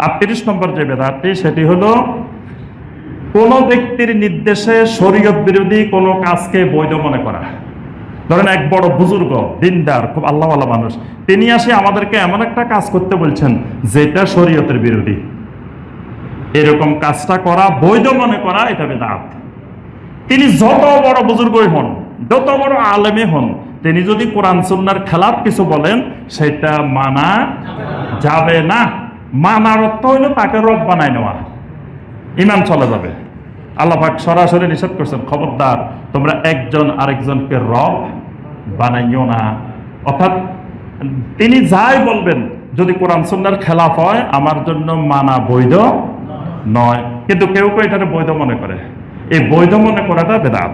38 নম্বর যে বেদাতটি সেটি হলো কোন ব্যক্তির নির্দেশে শরীয়ত বিরোধী কোনো কাজকে বৈধ মনে করা। ধরেন এক বড় বুজুর্গ দিনদার খুব আল্লাহওয়ালা মানুষ, তিনি আসে আমাদেরকে এমন একটা কাজ করতে বলছেন যেটা শরীয়তের বিরোধী, এরকম কাজটা করা বৈধ মনে করা, এটা বেদাত। তিনি যত বড় বুজুর্গই হন, যত বড় আলেমে হন, তিনি যদি কোরআন সুন্নাহর খেলাফ কিছু বলেন সেটা মানা যাবে না। মানার অর্থ হইলো তাকে রব বানায় নেওয়া, ইমান চলে যাবে। আল্লাহ পাক সরাসরি নিষেধ করছেন, খবরদার তোমরা একজন আরেকজনকে রব বানাইও না। অর্থাৎ তিনি যাই বলবেন যদি কোরআন সুন্নাহর খেলাফ হয় আমার জন্য মানা বৈধ নয়। কিন্তু কেউ কেউ এটাকে বৈধ মনে করে, এই বৈধ মনে করাটা বেদাত।